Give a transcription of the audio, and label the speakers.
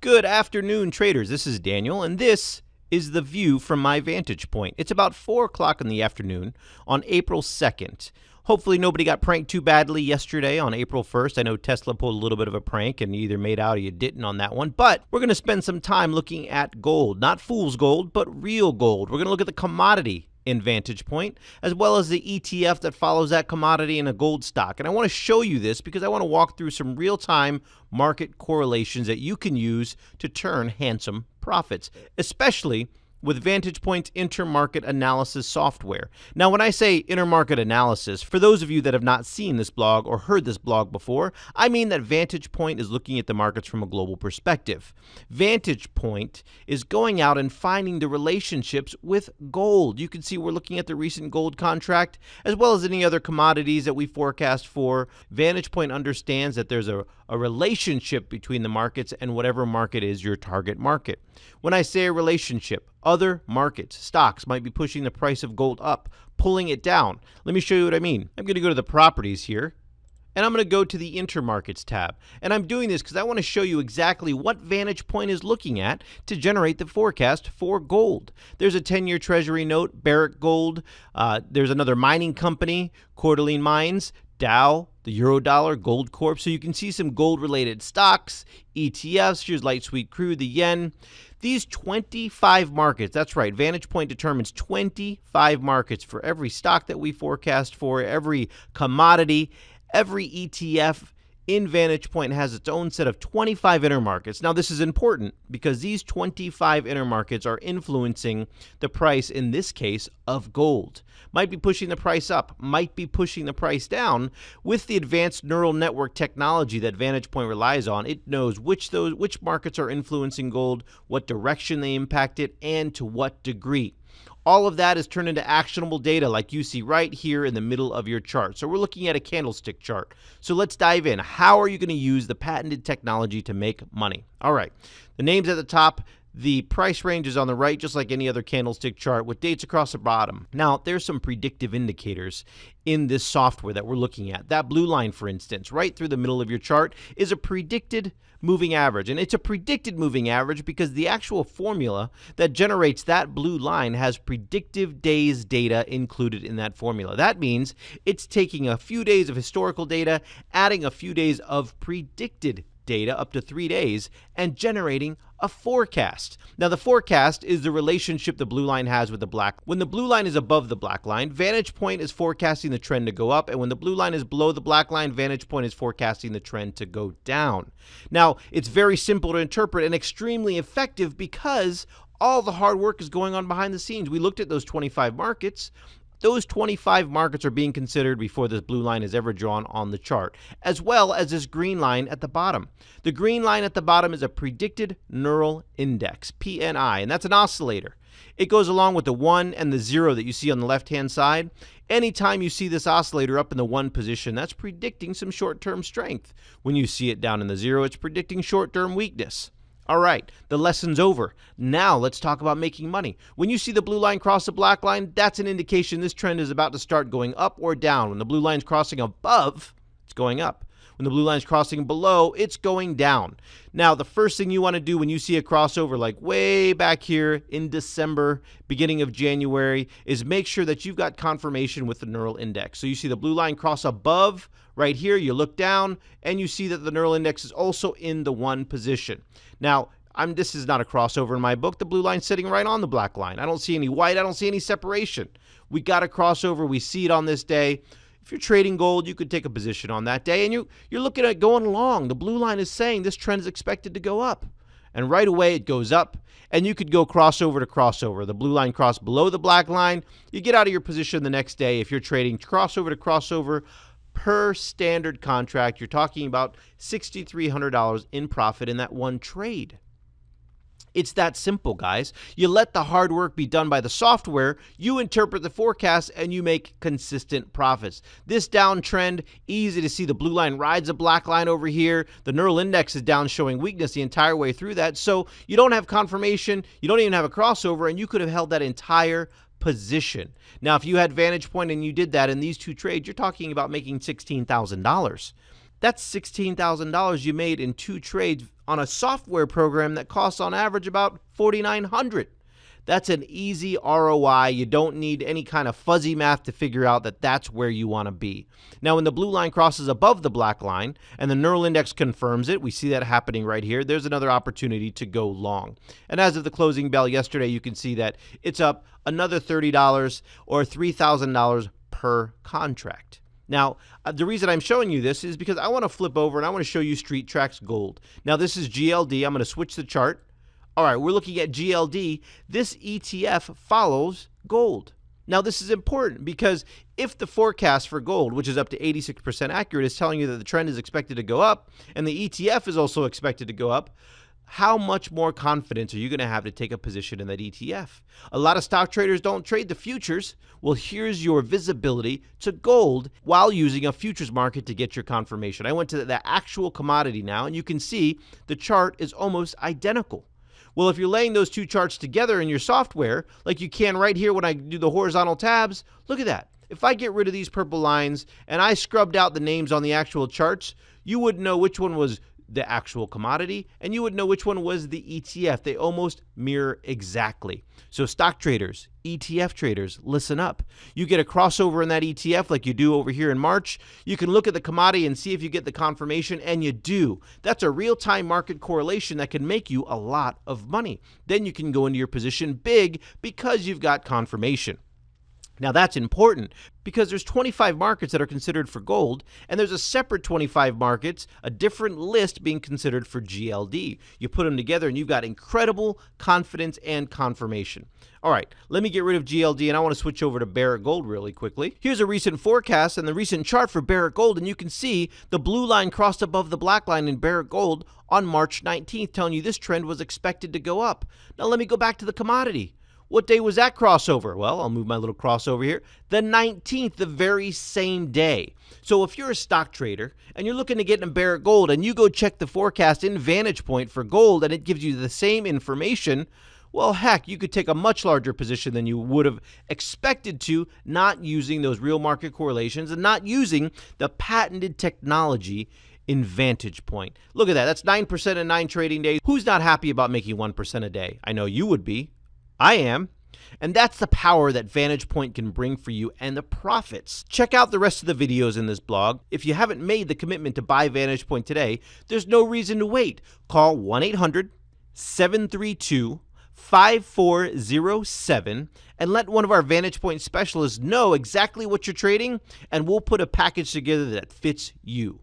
Speaker 1: Good afternoon, traders. This is Daniel, and this is the view from my vantage point. It's about 4 o'clock in the afternoon on April 2nd. Hopefully nobody got pranked too badly yesterday on April 1st. I know Tesla pulled a little bit of a prank and you either made out or you didn't on that one. But we're going to spend some time looking at gold. Not fool's gold, but real gold. We're going to look at the commodity in VantagePoint, as well as the ETF that follows that commodity in a gold stock. And I want to show you this because I want to walk through some real-time market correlations that you can use to turn handsome profits, especially with VantagePoint's Intermarket analysis software. Now, when I say Intermarket analysis, for those of you that have not seen this blog or heard this blog before, I mean that VantagePoint is looking at the markets from a global perspective. VantagePoint is going out and finding the relationships with gold. You can see we're looking at the recent gold contract, as well as any other commodities that we forecast for. VantagePoint understands that there's a relationship between the markets and whatever market is your target market. When I say a relationship, other markets, stocks might be pushing the price of gold up, pulling it down. Let me show you what I mean. I'm going to go to the properties here, and I'm going to go to the Intermarkets tab. And I'm doing this because I want to show you exactly what VantagePoint is looking at to generate the forecast for gold. There's a 10-year Treasury note, Barrick Gold. There's another mining company, Coeur Mines, Dow, the Eurodollar, Gold Corp. So you can see some gold-related stocks, ETFs. Here's light sweet crude, the yen. These 25 markets, that's right, VantagePoint determines 25 markets for every stock that we forecast for, every commodity, every ETF in VantagePoint has its own set of 25 intermarkets. Now, this is important because these 25 intermarkets are influencing the price, in this case, of gold. Might be pushing the price up, might be pushing the price down. With the advanced neural network technology that VantagePoint relies on, it knows which markets are influencing gold, what direction they impact it, and to what degree. All of that is turned into actionable data like you see right here in the middle of your chart. So we're looking at a candlestick chart. So let's dive in. How are you going to use the patented technology to make money? All right. The name's at the top. The price range is on the right, just like any other candlestick chart, with dates across the bottom. Now, there's some predictive indicators in this software that we're looking at. That blue line, for instance, right through the middle of your chart is a predicted moving average. And it's a predicted moving average because the actual formula that generates that blue line has predictive days data included in that formula. That means it's taking a few days of historical data, adding a few days of predicted data, up to 3 days, and generating a forecast. Now, the forecast is the relationship the blue line has with the black. When the blue line is above the black line, VantagePoint is forecasting the trend to go up, and when the blue line is below the black line, VantagePoint is forecasting the trend to go down. Now, it's very simple to interpret and extremely effective because all the hard work is going on behind the scenes. We looked at those 25 markets. Those 25 markets are being considered before this blue line is ever drawn on the chart, as well as this green line at the bottom. The green line at the bottom is a predicted neural index, PNI, and that's an oscillator. It goes along with the 1 and the 0 that you see on the left-hand side. Anytime you see this oscillator up in the 1 position, that's predicting some short-term strength. When you see it down in the 0, it's predicting short-term weakness. All right, the lesson's over. Now let's talk about making money. When you see the blue line cross the black line, that's an indication this trend is about to start going up or down. When the blue line's crossing above, it's going up. When the blue line's crossing below, it's going down. Now, the first thing you want to do when you see a crossover like way back here in December, beginning of January, is make sure that you've got confirmation with the neural index. So you see the blue line cross above right here, you look down, and you see that the neural index is also in the 1 position. Now, this is not a crossover in my book. The blue line's sitting right on the black line. I don't see any white. I don't see any separation. We got a crossover. We see it on this day. If you're trading gold, you could take a position on that day, and you're looking at going along. The blue line is saying this trend is expected to go up. And right away, it goes up, and you could go crossover to crossover. The blue line crossed below the black line. You get out of your position the next day. If you're trading crossover to crossover per standard contract, you're talking about $6,300 in profit in that one trade. It's that simple, guys. You let the hard work be done by the software, you interpret the forecast, and you make consistent profits. This downtrend, easy to see the blue line rides a black line over here. The neural index is down showing weakness the entire way through that. So you don't have confirmation, you don't even have a crossover, and you could have held that entire position. Now, if you had VantagePoint and you did that in these 2 trades, you're talking about making $16,000. That's $16,000 you made in 2 trades on a software program that costs on average about $4,900. That's an easy ROI. You don't need any kind of fuzzy math to figure out that that's where you want to be. Now, when the blue line crosses above the black line and the neural index confirms it, we see that happening right here, there's another opportunity to go long. And as of the closing bell yesterday, you can see that it's up another $30 or $3,000 per contract. Now, the reason I'm showing you this is because I want to flip over and I want to show you Street Tracks Gold. Now, this is GLD. I'm going to switch the chart. All right, we're looking at GLD. This ETF follows gold. Now, this is important because if the forecast for gold, which is up to 86% accurate, is telling you that the trend is expected to go up and the ETF is also expected to go up, how much more confidence are you going to have to take a position in that ETF? A lot of stock traders don't trade the futures. Well, here's your visibility to gold while using a futures market to get your confirmation. I went to the actual commodity now, and you can see the chart is almost identical. Well, if you're laying those two charts together in your software, like you can right here when I do the horizontal tabs, look at that. If I get rid of these purple lines and I scrubbed out the names on the actual charts, you would know which one was the actual commodity and you would know which one was the ETF. They almost mirror exactly. So stock traders, ETF traders, listen up. You get a crossover in that ETF like you do over here in March. You can look at the commodity and see if you get the confirmation, and you do. That's a real-time market correlation that can make you a lot of money. Then you can go into your position big because you've got confirmation. Now, that's important because there's 25 markets that are considered for gold, and there's a separate 25 markets, a different list being considered for GLD. You put them together, and you've got incredible confidence and confirmation. All right, let me get rid of GLD, and I want to switch over to Barrick Gold really quickly. Here's a recent forecast and the recent chart for Barrick Gold, and you can see the blue line crossed above the black line in Barrick Gold on March 19th, telling you this trend was expected to go up. Now, let me go back to the commodity. What day was that crossover? Well, I'll move my little crossover here. The 19th, the very same day. So if you're a stock trader and you're looking to get in Barrick Gold and you go check the forecast in VantagePoint for gold and it gives you the same information, well, heck, you could take a much larger position than you would have expected to, not using those real market correlations and not using the patented technology in VantagePoint. Look at that. That's 9% in 9 trading days. Who's not happy about making 1% a day? I know you would be. I am. And that's the power that VantagePoint can bring for you and the profits. Check out the rest of the videos in this blog. If you haven't made the commitment to buy VantagePoint today, there's no reason to wait. Call 1-800-732-5407 and let one of our VantagePoint specialists know exactly what you're trading, and we'll put a package together that fits you.